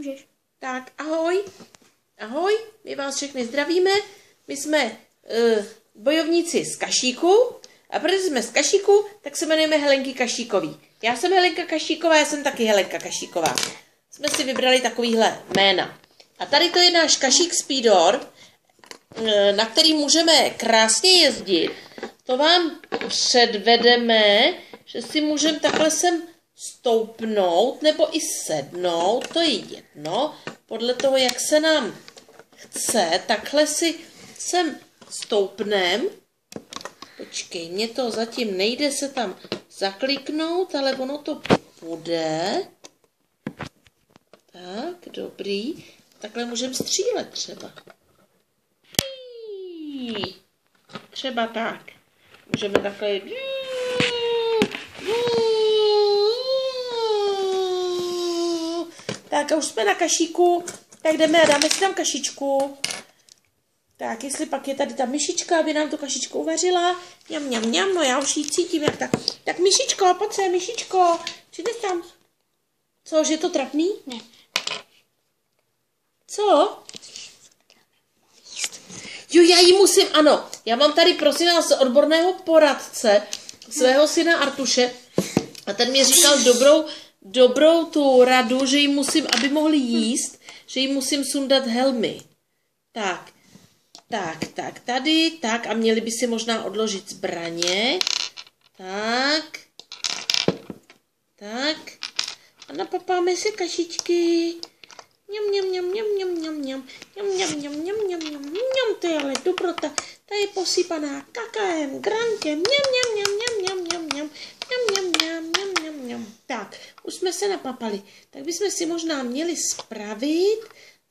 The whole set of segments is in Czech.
můžeš. Tak, ahoj. Ahoj, my vás všechny zdravíme. My jsme bojovníci z Kašíku. A protože jsme z Kašíku, tak se jmenujeme Helenky Kašíkový. Já jsem Helenka Kašíková, já jsem taky Helenka Kašíková. Jsme si vybrali takovýhle jména. A tady to je náš Kašík Speedor, na který můžeme krásně jezdit. To vám předvedeme, že si můžeme takhle sem stoupnout nebo i sednout, to je jedno, podle toho, jak se nám chce, takhle si sem stoupnem. Počkej, mě to zatím nejde se tam zakliknout, ale ono to půjde. Tak, dobrý. Takhle můžeme střílet třeba. Třeba tak. Můžeme takhle... Tak a už jsme na Kašíku, tak jdeme a dáme si tam kašičku. Tak, jestli pak je tady ta myšička, aby nám tu kašičku uvařila. Mňam, mňam, mňam, no já už ji cítím, jak tak. Tak myšičko, pojď se, myšičko. Přijde tam. Co, že je to trapný? Ne. Co? Jo, já jí musím, ano. Já mám tady, prosím vás, odborného poradce, svého syna Artuše. A ten mi říkal dobrou tu radu, že jí musím, aby mohli jíst, že jí musím sundat helmy. Tak, tady, tak a měli by si možná odložit zbraně. Tak. A napapáme si kašičky. Mňam, to je ale dobrota. Ta je posypaná kakaem, grankem. Tak, už jsme se napapali. Tak bychom si možná měli spravit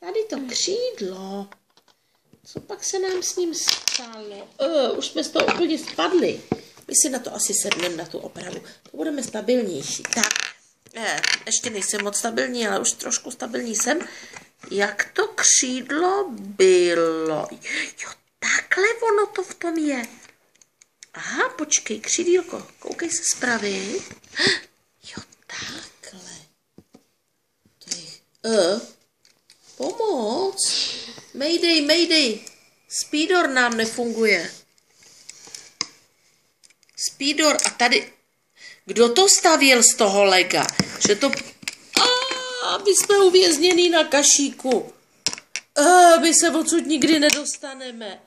tady to křídlo. Co pak se nám s ním stalo? Už jsme z toho úplně spadli. My si na to asi sedneme, na tu opravu. To budeme stabilnější. Tak, ještě nejsem moc stabilní, ale už trošku stabilní jsem. Jak to křídlo bylo? Jo, takhle ono to v tom je. Aha, počkej, křídílko, koukej se spravit. Jo, takhle. To je... Pomoc. Mayday. Speedor nám nefunguje. Speedor a tady... Kdo to stavěl z toho lega? Že to... my jsme uvězněný na Kašíku. My se odsud nikdy nedostaneme.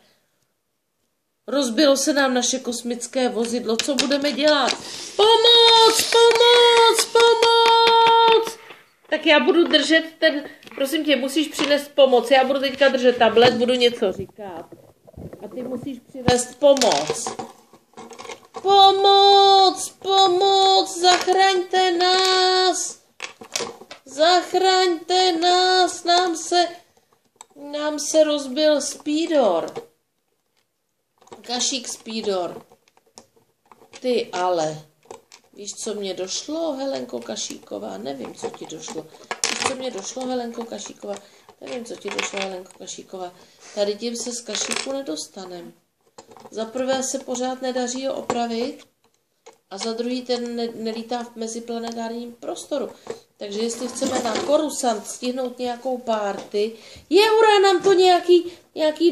Rozbilo se nám naše kosmické vozidlo. Co budeme dělat? Pomoc! Tak já budu držet ten... Prosím tě, musíš přinést pomoc. Já budu teďka držet tablet, budu něco říkat. A ty musíš přinést pomoc. Pomoc! Zachraňte nás! Nám se rozbil Speedor. Kašík Speedor. Ty ale... Víš, co mě došlo, Helenko Kašíková? Nevím, co ti došlo. Víš, co mě došlo, Helenko Kašíková? Nevím, co ti došlo, Helenko Kašíková. Tady tím se z Kašíku nedostanem. Za prvé se pořád nedaří ho opravit a za druhý ten nelítá v meziplanetárním prostoru. Takže jestli chceme na Coruscant stihnout nějakou party, hurá, nám to nějaký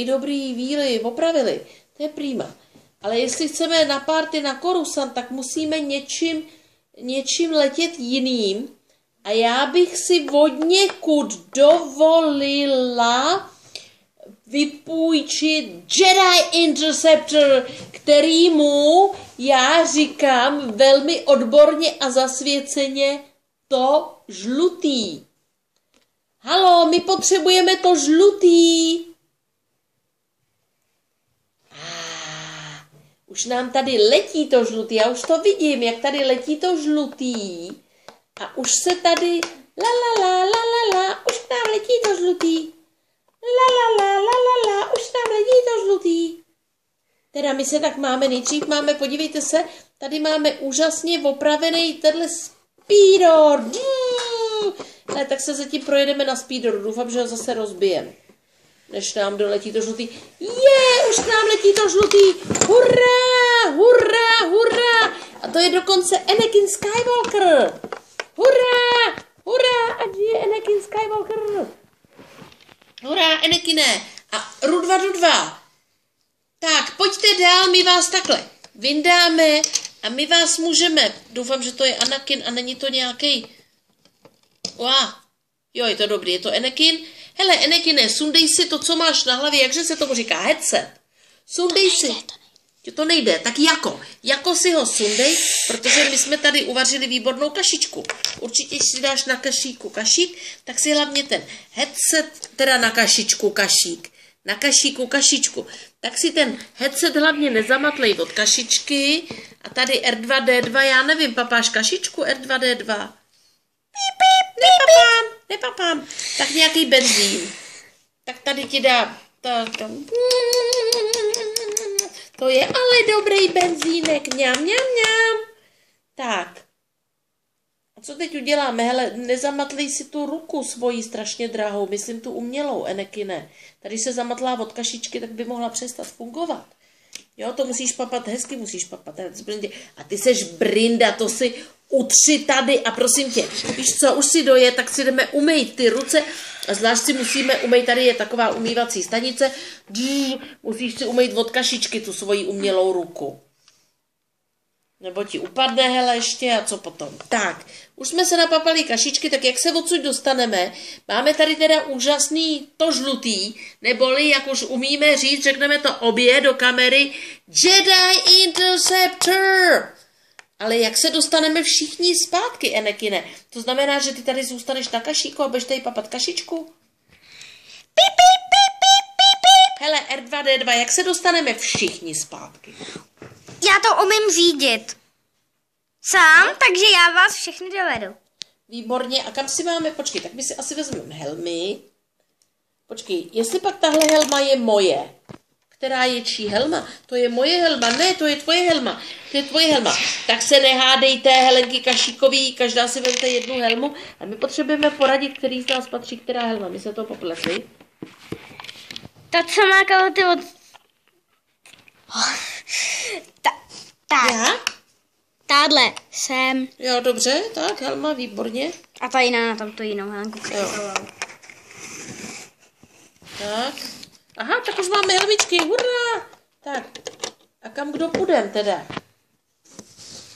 dobrý výly opravili. To je prima. Ale jestli chceme na party na Coruscant, tak musíme něčím letět jiným. A já bych si odněkud dovolila vypůjčit Jedi Interceptor, kterýmu já říkám velmi odborně a zasvěceně to žlutý. Halo, my potřebujeme to žlutý. Už nám tady letí to žlutý, já už to vidím, jak tady letí to žlutý. A už se tady, už k nám letí to žlutý. Už nám letí to žlutý. Teda my se tak máme, nejdřív máme, podívejte se, tady máme úžasně opravený tenhle Speedor. Ne, tak se zatím projedeme na Speedoru, doufám, že ho zase rozbijem. Než nám doletí to žlutý. Už k nám letí to žlutý. Hurá! A to je dokonce Anakin Skywalker. Hurá! Skywalker. Hurá, Anakine. A Rudva. Tak, pojďte dál, my vás takhle vyndáme a my vás můžeme. Doufám, že to je Anakin a není to nějaký. Jo, je to dobrý, je to Anakin. Hele, Anakine, sundej si to, co máš na hlavě, jakže se tomu říká, headset. Sundej si. To nejde, tak jako si ho sundej, protože my jsme tady uvařili výbornou kašičku. Určitě, když si dáš na kašíku kašík, tak si hlavně ten headset, teda na kašičku kašík, na kašíku kašičku, tak si ten headset hlavně nezamatlej od kašičky a tady R2D2, já nevím, papáš kašičku R2D2? Nepapám, tak nějaký benzín. Tak tady ti dám, to je ale dobrý benzínek, mňam. Tak. A co teď uděláme? Hele, nezamatlej si tu ruku svoji strašně drahou, myslím tu umělou, Anakine. Tady se zamatlá od kašičky, tak by mohla přestat fungovat. Jo, to musíš papat, hezky musíš papat. A ty seš brinda, to si utři tady a prosím tě, víš co, už si doje, tak si jdeme umýt ty ruce a zvlášť si musíme umýt, tady je taková umývací stanice, musíš si umýt od kašičky tu svoji umělou ruku. Nebo ti upadne, hele, ještě a co potom. Tak, už jsme se napapali kašičky, tak jak se odsud dostaneme? Máme tady teda úžasný to žlutý, neboli, jak už umíme říct, řekneme to obě do kamery, Jedi Interceptor. Ale jak se dostaneme všichni zpátky, Anakine? To znamená, že ty tady zůstaneš na kašíku a budeš tady papat kašičku? Hele, R2D2, jak se dostaneme všichni zpátky? Já to umím řídit. Sám, takže já vás všechny dovedu. Výborně. A kam si máme? Počkej, tak my si asi vezmeme helmy. Počkej, jestli pak tahle helma je moje. Která je čí helma? To je moje helma. Ne, to je tvoje helma. To je tvoje helma. Tak se nehádejte, Helenky Kašíkový, každá si vemte jednu helmu a my potřebujeme poradit, který z nás patří, která helma. My se to poplesli. Ta, co má kalhoty od... Tak. Já? Tádle jsem. Jo, dobře, tak, helma, výborně. A ta jiná na tamto jinou Helenku. Tak. Aha, tak už máme helmičky, hurá! Tak, a kam kdo půjdem teda?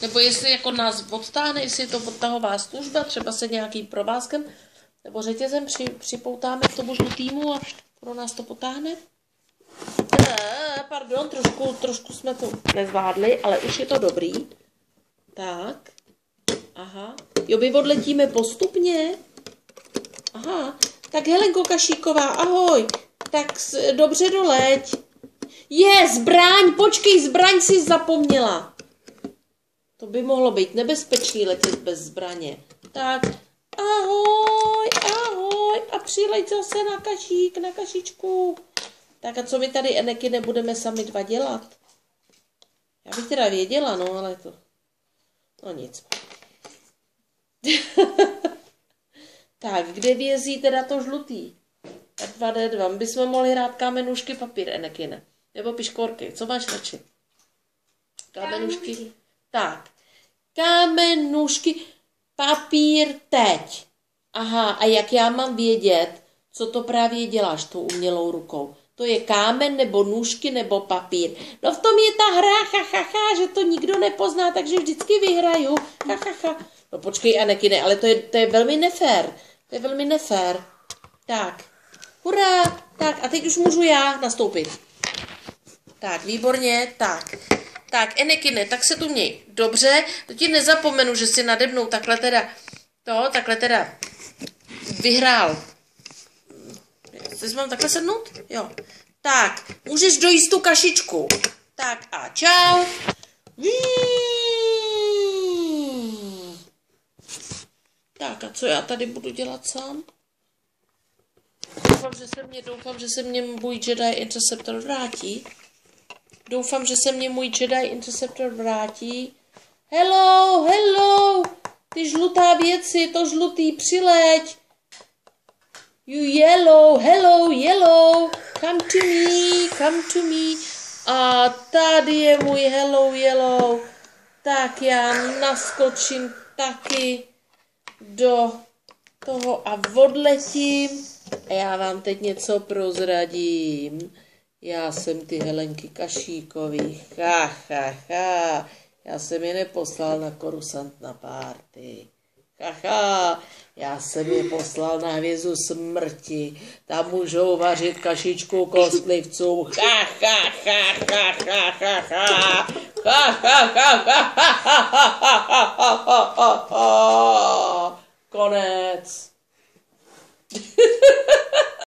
Nebo jestli jako nás odtáhne, jestli je to odtahová služba, třeba se nějakým provázkem, nebo řetězem připoutáme k tomu žlutýmu a pro nás to potáhne? Pardon, trošku jsme to nezvládli, ale už je to dobrý. Tak, aha. Jo, my odletíme postupně. Aha, tak Helenko Kašíková, ahoj. Tak dobře doleď. Zbraň, počkej, zbraň si zapomněla. To by mohlo být nebezpečný letět bez zbraně. Tak, ahoj, a přileď zase na kašík, na kašičku. Tak a co my tady, Anakine, nebudeme sami dva dělat? Já bych teda věděla, no, ale to... No nic. Tak, kde vězí teda to žlutý? R2D2. My bychom mohli hrát kámenušky papír, Anakine. Nebo piškorky. Co máš radši? Kámenušky. Tak. Kámenušky papír teď. Aha, a jak já mám vědět, co to právě děláš tou umělou rukou? To je kámen, nebo nůžky, nebo papír. No v tom je ta hra, že to nikdo nepozná, takže vždycky vyhraju. No počkej, Anakine, ale to je velmi nefér. To je velmi nefér. Tak. Hurá! Tak, a teď už můžu já nastoupit. Tak, výborně, tak. Tak, Anakine, tak se tu měj. Dobře, to ti nezapomenu, že si nade mnou takhle teda vyhrál. Chceš mám takhle sednout? Jo. Tak, můžeš dojíst tu kašičku. Tak a čau. Tak a co já tady budu dělat sám? Doufám, že se mě můj Jedi Interceptor vrátí. Hello, ty žlutá věci, to žlutý, přileď. You yellow, hello, yellow, come to me. A tady je můj hello, yellow. Tak já naskočím taky do toho a odletím. A já vám teď něco prozradím. Já jsem ty Helenky Kašíkový. Já jsem je neposlal na korusant na párty. Já jsem je poslal na hvězdu smrti. Tam můžou vařit kašičku kostlivců.